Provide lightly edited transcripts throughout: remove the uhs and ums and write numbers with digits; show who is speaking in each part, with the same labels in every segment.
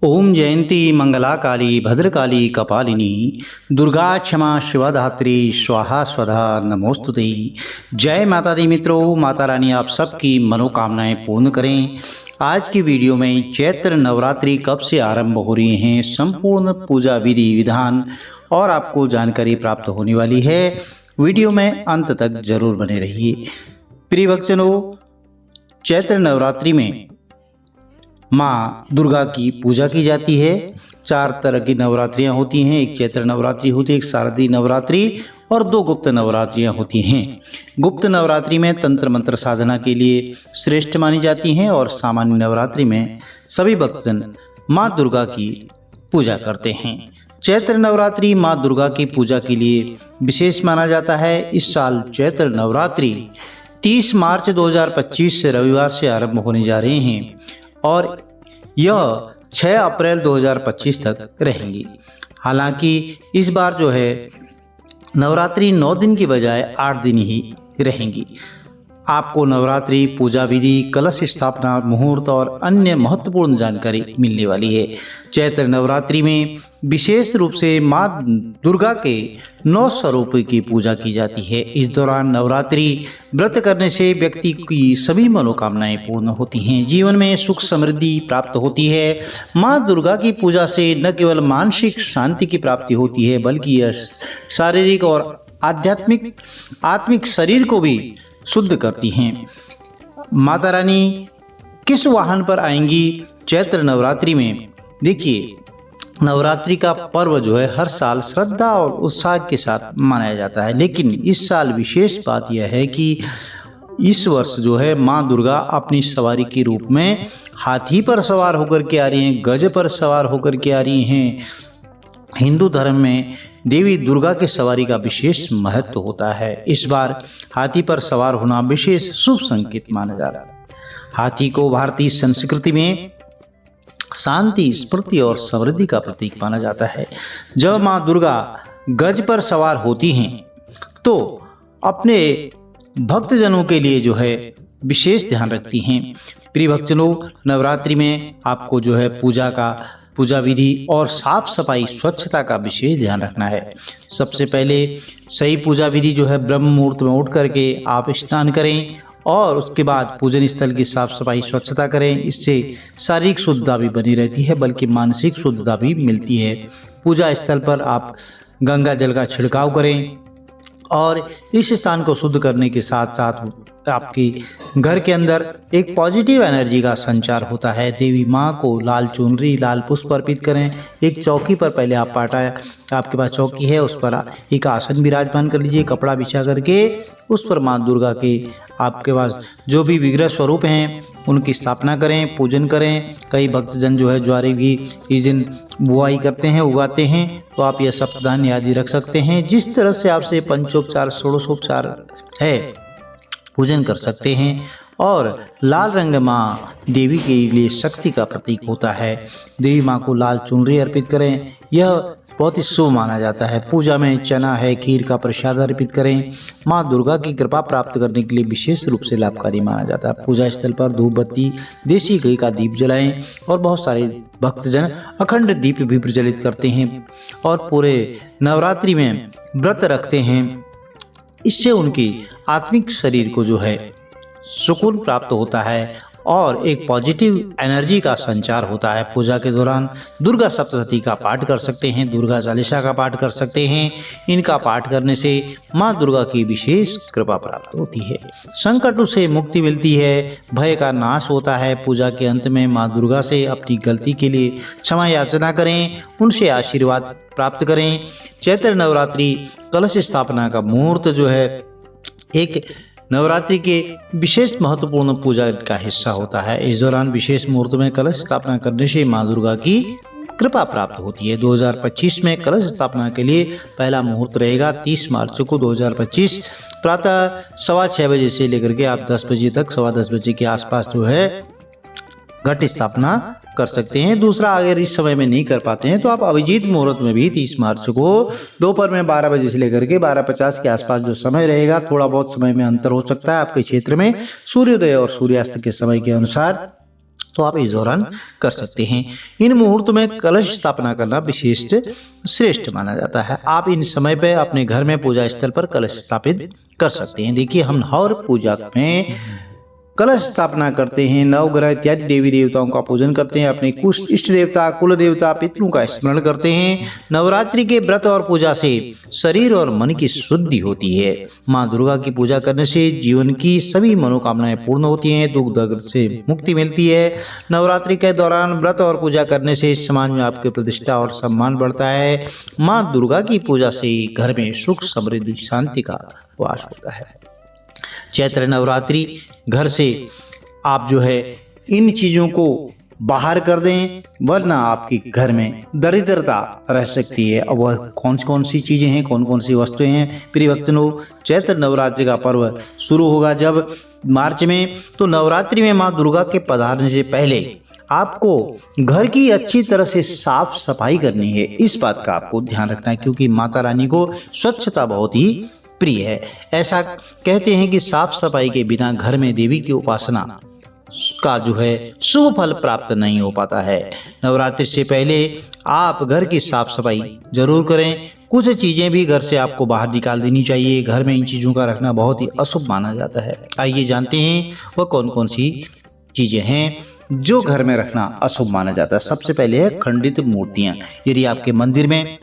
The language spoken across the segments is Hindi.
Speaker 1: ओम जयंती मंगला काली भद्रकाली कपालिनी दुर्गा क्षमा शिवा धात्री स्वाहा स्वधा नमोस्तुते। जय माता दी मित्रों, माता रानी आप सबकी मनोकामनाएं पूर्ण करें। आज की वीडियो में चैत्र नवरात्रि कब से आरंभ हो रही हैं, संपूर्ण पूजा विधि विधान और आपको जानकारी प्राप्त होने वाली है। वीडियो में अंत तक जरूर बने रहिए। प्रिय भक्तजनों, चैत्र नवरात्रि में माँ दुर्गा की पूजा की जाती है। 4 तरह की नवरात्रियाँ होती हैं। एक चैत्र नवरात्रि होती है, एक शारदीय नवरात्रि और 2 गुप्त नवरात्रियाँ होती हैं। गुप्त नवरात्रि में तंत्र मंत्र साधना के लिए श्रेष्ठ मानी जाती हैं और सामान्य नवरात्रि में सभी भक्तजन माँ दुर्गा की पूजा करते हैं। चैत्र नवरात्रि माँ दुर्गा की पूजा के लिए विशेष माना जाता है। इस साल चैत्र नवरात्रि 30 मार्च 2025 से रविवार से आरंभ होने जा रहे हैं और यह 6 अप्रैल 2025 तक रहेंगी। हालांकि इस बार जो है नवरात्रि 9 दिन की बजाय 8 दिन ही रहेंगी। आपको नवरात्रि पूजा विधि, कलश स्थापना, मुहूर्त और अन्य महत्वपूर्ण जानकारी मिलने वाली है। चैत्र नवरात्रि में विशेष रूप से माँ दुर्गा के 9 स्वरूपों की पूजा की जाती है। इस दौरान नवरात्रि व्रत करने से व्यक्ति की सभी मनोकामनाएं पूर्ण होती हैं, जीवन में सुख समृद्धि प्राप्त होती है। माँ दुर्गा की पूजा से न केवल मानसिक शांति की प्राप्ति होती है, बल्कि यह शारीरिक और आत्मिक शरीर को भी शुद्ध करती हैं। माता रानी किस वाहन पर आएंगी चैत्र नवरात्रि में? देखिए, नवरात्रि का पर्व जो है हर साल श्रद्धा और उत्साह के साथ मनाया जाता है, लेकिन इस साल विशेष बात यह है कि इस वर्ष जो है माँ दुर्गा अपनी सवारी के रूप में हाथी पर सवार होकर के आ रही हैं, गज पर सवार होकर के आ रही हैं। हिंदू धर्म में देवी दुर्गा के सवारी का विशेष महत्व होता है। इस बार हाथी पर सवार होना विशेष शुभ संकेत माना जा रहा है। हाथी को भारतीय संस्कृति में शांति, स्फूर्ति और समृद्धि का प्रतीक माना जाता है। जब माँ दुर्गा गज पर सवार होती हैं तो अपने भक्तजनों के लिए जो है विशेष ध्यान रखती हैं। प्रिय भक्तजनों, नवरात्रि में आपको जो है पूजा विधि और साफ सफाई, स्वच्छता का विशेष ध्यान रखना है। सबसे पहले सही पूजा विधि जो है ब्रह्म मुहूर्त में उठ करके आप स्नान करें और उसके बाद पूजन स्थल की साफ सफाई, स्वच्छता करें। इससे शारीरिक शुद्धता भी बनी रहती है, बल्कि मानसिक शुद्धता भी मिलती है। पूजा स्थल पर आप गंगा जल का छिड़काव करें और इस स्थान को शुद्ध करने के साथ साथ आपकी घर के अंदर एक पॉजिटिव एनर्जी का संचार होता है। देवी माँ को लाल चुनरी, लाल पुष्प अर्पित करें। एक चौकी पर पहले आप आपके पास चौकी है, उस पर एक आसन विराजमान कर लीजिए। कपड़ा बिछा करके उस पर माँ दुर्गा के आपके पास जो भी विग्रह स्वरूप हैं उनकी स्थापना करें, पूजन करें। कई भक्तजन जो है ज्वारी भी इस दिन बुआई करते हैं, उगाते हैं, तो आप यह सप्तधान्य आदि रख सकते हैं। जिस तरह से आपसे पंचोपचार, षोडशोपचार है पूजन कर सकते हैं। और लाल रंग माँ देवी के लिए शक्ति का प्रतीक होता है। देवी माँ को लाल चुनरी अर्पित करें, यह बहुत ही शुभ माना जाता है। पूजा में चना है, खीर का प्रसाद अर्पित करें। माँ दुर्गा की कृपा प्राप्त करने के लिए विशेष रूप से लाभकारी माना जाता है। पूजा स्थल पर धूप बत्ती, देसी घी का दीप जलाएं और बहुत सारे भक्तजन अखंड दीप भी प्रज्वलित करते हैं और पूरे नवरात्रि में व्रत रखते हैं। इससे उनकी आत्मिक शरीर को जो है सुकून प्राप्त होता है और एक पॉजिटिव एनर्जी का संचार होता है। पूजा के दौरान दुर्गा सप्तशती का पाठ कर सकते हैं, दुर्गा चालीसा का पाठ कर सकते हैं। इनका पाठ करने से माँ दुर्गा की विशेष कृपा प्राप्त होती है, संकटों से मुक्ति मिलती है, भय का नाश होता है। पूजा के अंत में माँ दुर्गा से अपनी गलती के लिए क्षमा याचना करें, उनसे आशीर्वाद प्राप्त करें। चैत्र नवरात्रि कलश स्थापना का मुहूर्त जो है एक नवरात्रि के विशेष महत्वपूर्ण पूजा का हिस्सा होता है। इस दौरान विशेष मुहूर्त में कलश स्थापना करने से माँ दुर्गा की कृपा प्राप्त होती है। 2025 में कलश स्थापना के लिए पहला मुहूर्त रहेगा 30 मार्च को 2025 प्रातः 6:15 बजे से लेकर के आप 10 बजे तक, 10:15 बजे के आसपास जो है घट स्थापना कर सकते हैं। दूसरा, अगर इस समय में नहीं कर पाते हैं तो आप अभिजीत मुहूर्त में भी 30 मार्च को दोपहर में 12 बजे से लेकर के 12:50 के आसपास जो समय रहेगा, थोड़ा बहुत समय में अंतर हो सकता है आपके क्षेत्र में, सूर्योदय और सूर्यास्त के समय के अनुसार तो आप इस दौरान कर सकते हैं। इन मुहूर्त में कलश स्थापना करना विशिष्ट श्रेष्ठ माना जाता है। आप इन समय पे अपने घर में पूजा स्थल पर कलश स्थापित कर सकते हैं। देखिए, हम हर पूजा में कलश स्थापना करते हैं, नवग्रह इत्यादि देवी देवताओं का पूजन करते हैं, अपने कुछ इष्ट देवता, कुल देवता, पितरों का स्मरण करते हैं। नवरात्रि के व्रत और पूजा से शरीर और मन की शुद्धि होती है। माँ दुर्गा की पूजा करने से जीवन की सभी मनोकामनाएं पूर्ण होती हैं, दुख दर्द से मुक्ति मिलती है। नवरात्रि के दौरान व्रत और पूजा करने से समाज में आपकी प्रतिष्ठा और सम्मान बढ़ता है। माँ दुर्गा की पूजा से घर में सुख, समृद्धि, शांति का वास होता है। चैत्र नवरात्रि घर से आप जो है इन चीजों को बाहर कर दें, वरना आपके घर में दरिद्रता रह सकती है। अब वह कौन सी चीजें हैं, कौन कौन सी वस्तुएं हैं, प्रिय भक्तों, चैत्र नवरात्रि का पर्व शुरू होगा जब मार्च में। तो नवरात्रि में माँ दुर्गा के पधारने से पहले आपको घर की अच्छी तरह से साफ सफाई करनी है। इस बात का आपको ध्यान रखना है, क्योंकि माता रानी को स्वच्छता बहुत ही प्रिय है। ऐसा कहते हैं कि साफ सफाई के बिना घर में देवी की उपासना का जो है शुभ फल प्राप्त नहीं हो पाता है। नवरात्रि से पहले आप घर की साफ सफाई जरूर करें। कुछ चीजें भी घर से आपको बाहर निकाल देनी चाहिए। घर में इन चीजों का रखना बहुत ही अशुभ माना जाता है। आइए जानते हैं वह कौन कौन सी चीजें हैं जो घर में रखना अशुभ माना जाता है। सबसे पहले है खंडित मूर्तियां। यदि आपके मंदिर में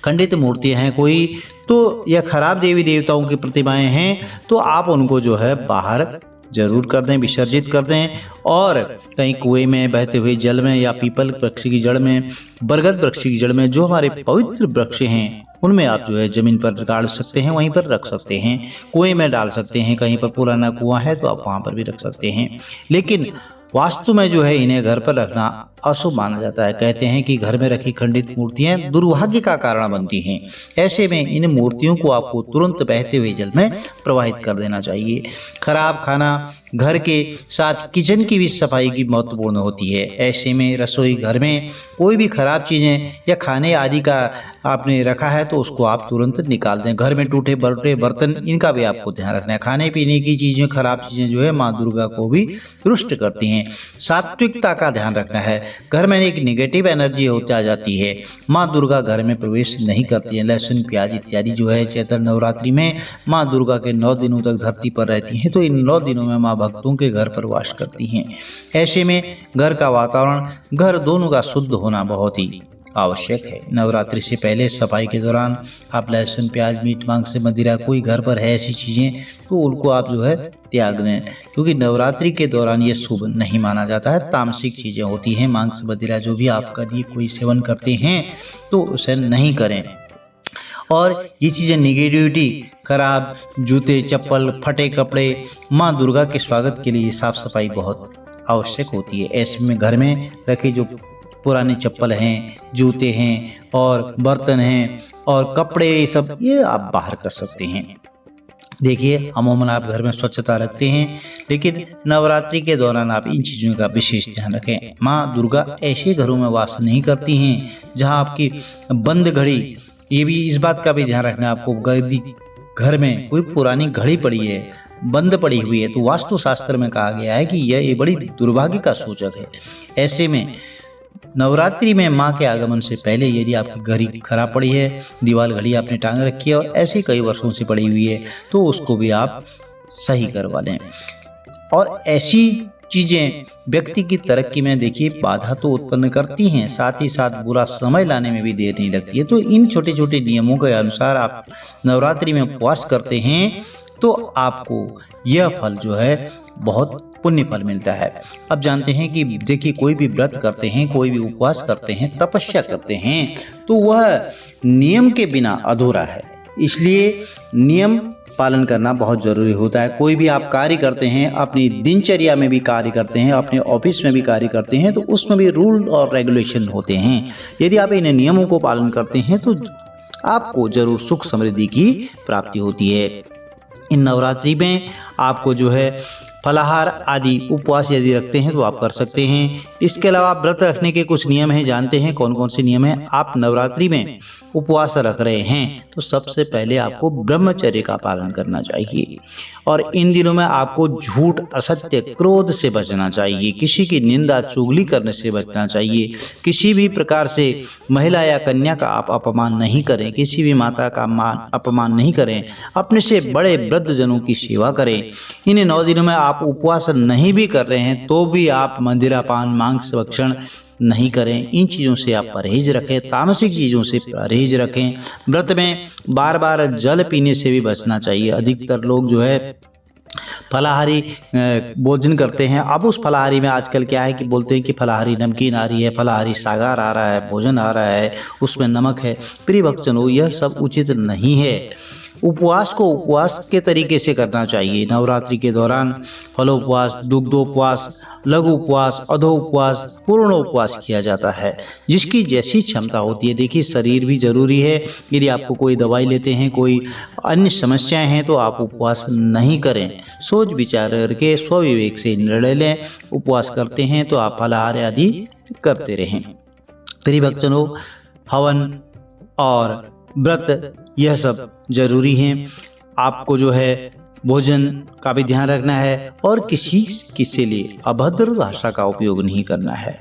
Speaker 1: खंडित मूर्तियां हैं कोई, तो या खराब देवी देवताओं की प्रतिमाएं हैं, तो आप उनको जो है बाहर जरूर कर दें, विसर्जित कर दें। और कहीं कुएं में, बहते हुए जल में, या पीपल वृक्ष की जड़ में, बरगद वृक्ष की जड़ में, जो हमारे पवित्र वृक्ष हैं उनमें आप जो है जमीन पर गाड़ सकते हैं, वहीं पर रख सकते हैं। कुएं में डाल सकते हैं, कहीं पर पुराना कुआं है तो आप वहां पर भी रख सकते हैं। लेकिन वास्तु में जो है इन्हें घर पर रखना अशुभ माना जाता है। कहते हैं कि घर में रखी खंडित मूर्तियां दुर्भाग्य का कारण बनती हैं। ऐसे में इन मूर्तियों को आपको तुरंत बहते हुए जल में प्रवाहित कर देना चाहिए। खराब खाना, घर के साथ किचन की भी सफाई की महत्वपूर्ण होती है। ऐसे में रसोई घर में कोई भी खराब चीजें या खाने आदि का आपने रखा है तो उसको आप तुरंत निकाल दें। घर में टूटे बरटे बर्तन, इनका भी आपको ध्यान रखना है। खाने पीने की चीजें, खराब चीजें जो है माँ दुर्गा को भी रुष्ट करती हैं। सात्विकता का ध्यान रखना है। घर में एक निगेटिव एनर्जी होती आ जाती है। माँ दुर्गा घर में प्रवेश नहीं करती है। लहसुन, प्याज इत्यादि जो है चैत्र नवरात्रि में माँ दुर्गा के 9 दिनों तक धरती पर रहती हैं, तो इन 9 दिनों में माँ भक्तों के घर पर वास करती हैं। ऐसे में घर का वातावरण, घर दोनों का शुद्ध होना बहुत ही आवश्यक है। नवरात्रि से पहले सफाई के दौरान आप लहसुन, प्याज, मीट, मांस, मदिरा, कोई घर पर है ऐसी चीजें, तो उनको आप जो है त्याग दें, क्योंकि नवरात्रि के दौरान ये शुभ नहीं माना जाता है। तामसिक चीजें होती हैं, मांस, मदिरा जो भी आप कभी कोई सेवन करते हैं तो उसे नहीं करें। और ये चीजें निगेटिविटी, खराब जूते, चप्पल, फटे कपड़े, माँ दुर्गा के स्वागत के लिए साफ सफाई बहुत आवश्यक होती है। ऐसे में घर में रखे जो पुराने चप्पल हैं, जूते हैं और बर्तन हैं और कपड़े, सब ये आप बाहर कर सकते हैं। देखिए, अमूमन आप घर में स्वच्छता रखते हैं, लेकिन नवरात्रि के दौरान आप इन चीज़ों का विशेष ध्यान रखें। माँ दुर्गा ऐसे घरों में वास नहीं करती हैं जहाँ आपकी बंद घड़ी, ये भी इस बात का भी ध्यान रखना है आपको, घर में कोई पुरानी घड़ी पड़ी है, बंद पड़ी हुई है, तो वास्तु शास्त्र में कहा गया है कि यह बड़ी दुर्भाग्य का सूचक है। ऐसे में नवरात्रि में माँ के आगमन से पहले यदि आपकी घड़ी खराब पड़ी है, दीवार घड़ी आपने टांग रखी है और ऐसे कई वर्षों से पड़ी हुई है, तो उसको भी आप सही करवा लें। और ऐसी चीजें व्यक्ति की तरक्की में देखिए बाधा तो उत्पन्न करती हैं, साथ ही साथ बुरा समय लाने में भी देर नहीं लगती है। तो इन छोटे छोटे नियमों के अनुसार आप नवरात्रि में उपवास करते हैं तो आपको यह फल जो है बहुत पुण्य फल मिलता है। अब जानते हैं कि देखिए, कोई भी व्रत करते हैं, कोई भी उपवास करते हैं, तपस्या करते हैं, तो वह नियम के बिना अधूरा है। इसलिए नियम पालन करना बहुत जरूरी होता है। कोई भी आप कार्य करते हैं, अपनी दिनचर्या में भी कार्य करते हैं, अपने ऑफिस में भी कार्य करते हैं, तो उसमें भी रूल और रेगुलेशन होते हैं। यदि आप इन नियमों को पालन करते हैं तो आपको जरूर सुख समृद्धि की प्राप्ति होती है। इन नवरात्रि में आपको जो है फलाहार आदि उपवास यदि रखते हैं तो आप कर सकते हैं। इसके अलावा व्रत रखने के कुछ नियम हैं, जानते हैं कौन कौन से नियम हैं। आप नवरात्रि में उपवास रख रहे हैं तो सबसे पहले आपको ब्रह्मचर्य का पालन करना चाहिए और इन दिनों में आपको झूठ, असत्य, क्रोध से बचना चाहिए। किसी की निंदा, चुगली करने से बचना चाहिए। किसी भी प्रकार से महिला या कन्या का आप अपमान नहीं करें, किसी भी माता का अपमान नहीं करें। अपने से बड़े वृद्धजनों की सेवा करें। इन 9 दिनों में आप उपवास नहीं भी कर रहे हैं तो भी आप मदिरापान, मांस भक्षण नहीं करें। इन चीज़ों से आप परहेज रखें, तामसिक चीज़ों से परहेज रखें। व्रत में बार बार जल पीने से भी बचना चाहिए। अधिकतर लोग जो है फलाहारी भोजन करते हैं। अब उस फलाहारी में आजकल क्या है कि बोलते हैं कि फलाहारी नमकीन आ रही है, फलाहारी सागार आ रहा है, भोजन आ रहा है, उसमें नमक है। प्रिय भक्तजनों, यह सब उचित नहीं है। उपवास को उपवास के तरीके से करना चाहिए। नवरात्रि के दौरान फलोपवास, दुग्धोपवास, लघु उपवास, अधो उपवास, पूर्ण उपवास किया जाता है, जिसकी जैसी क्षमता होती है। देखिए, शरीर भी जरूरी है। यदि आपको कोई दवाई लेते हैं, कोई अन्य समस्याएं हैं तो आप उपवास नहीं करें। सोच विचार करके स्वविवेक से निर्णय लें। उपवास करते हैं तो आप फलाहार आदि करते रहें। प्रिय भक्तजनों, हवन और व्रत यह सब जरूरी हैं। आपको जो है भोजन का भी ध्यान रखना है और किसी लिए अभद्र भाषा का उपयोग नहीं करना है।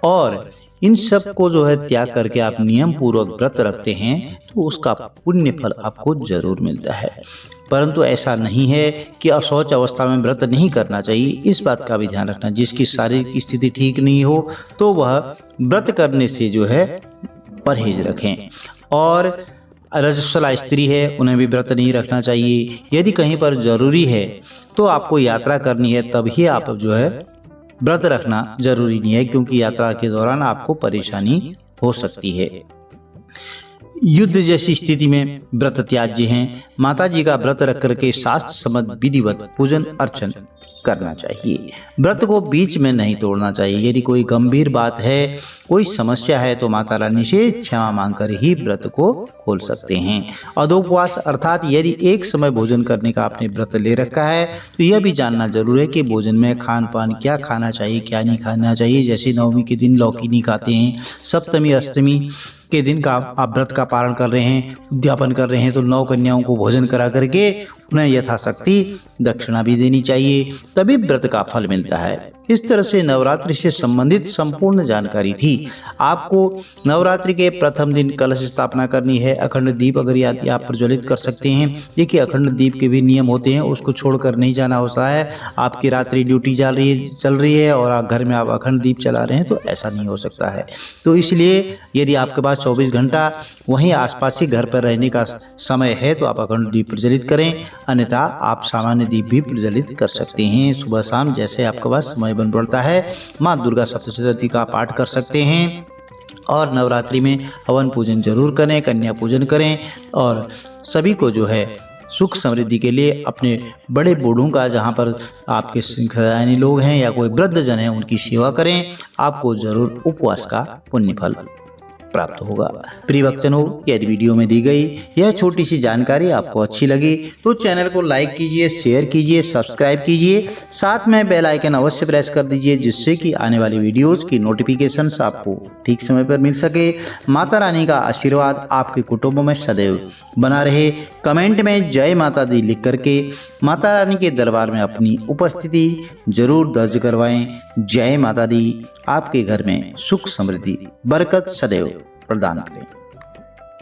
Speaker 1: और इन सब को जो है त्याग करके आप नियम पूर्वक व्रत रखते हैं तो उसका पुण्य फल आपको जरूर मिलता है। परंतु ऐसा नहीं है कि अशौच अवस्था में व्रत नहीं करना चाहिए। इस बात का भी ध्यान रखना, जिसकी शारीरिक स्थिति ठीक नहीं हो तो वह व्रत करने से जो है परहेज रखें। और रजस्वला स्त्री है, उन्हें भी व्रत नहीं रखना चाहिए। यदि कहीं पर जरूरी है तो आपको यात्रा करनी है तभी आप जो है व्रत रखना जरूरी नहीं है, क्योंकि यात्रा के दौरान आपको परेशानी हो सकती है। युद्ध जैसी स्थिति में व्रत त्याज्य हैं। माता जी का व्रत रख करके शास्त्र सम्मत विधिवत पूजन अर्चन करना चाहिए। व्रत को बीच में नहीं तोड़ना चाहिए। यदि कोई गंभीर बात है, कोई समस्या है तो माता रानी से क्षमा मांगकर ही व्रत को खोल सकते हैं। अधोपवास अर्थात यदि एक समय भोजन करने का आपने व्रत ले रखा है तो यह भी जानना जरूर है कि भोजन में खान पान क्या खाना चाहिए, क्या नहीं खाना चाहिए। जैसे नवमी के दिन लौकी नहीं खाते हैं, सप्तमी अष्टमी के दिन का आप व्रत का पारण कर रहे हैं, उद्यापन कर रहे हैं तो 9 कन्याओं को भोजन करा करके उन्हें यथाशक्ति दक्षिणा भी देनी चाहिए, तभी व्रत का फल मिलता है। इस तरह से नवरात्रि से संबंधित संपूर्ण जानकारी थी। आपको नवरात्रि के प्रथम दिन कलश स्थापना करनी है। अखंड दीप अगर यदि आप प्रज्वलित कर सकते हैं। देखिए, अखंड दीप के भी नियम होते हैं, उसको छोड़कर नहीं जाना होता है। आपकी रात्रि ड्यूटी चल रही है और आप घर में आप अखंड दीप चला रहे हैं तो ऐसा नहीं हो सकता है। तो इसलिए यदि आपके पास 24 घंटा वहीं आसपास ही घर पर रहने का समय है तो आप अखंड दीप प्रज्वलित करें, अन्यथा आप सामान्य दीप भी प्रज्वलित कर सकते हैं। सुबह शाम जैसे आपके पास समय बन पड़ता है। माँ दुर्गा सप्तशती का पाठ कर सकते हैं और नवरात्रि में हवन पूजन जरूर करें, कन्या पूजन करें और सभी को जो है सुख समृद्धि के लिए अपने बड़े बूढ़ों का, जहाँ पर आपके श्रृंखलानी लोग हैं या कोई वृद्धजन है, उनकी सेवा करें। आपको जरूर उपवास का पुण्य फल प्राप्त होगा। प्रिय भक्तजनों, यदि वीडियो में दी गई यह छोटी सी जानकारी आपको अच्छी लगी तो चैनल को लाइक कीजिए, शेयर कीजिए, सब्सक्राइब कीजिए, साथ में बेल आइकन अवश्य प्रेस कर दीजिए, जिससे कि आने वाली वीडियोज की नोटिफिकेशंस आपको ठीक समय पर मिल सके। माता रानी का आशीर्वाद आपके कुटुंबों में सदैव बना रहे। कमेंट में जय माता दी लिख करके माता रानी के दरबार में अपनी उपस्थिति जरूर दर्ज करवाएं। जय माता दी आपके घर में सुख समृद्धि बरकत सदैव प्रदान करें।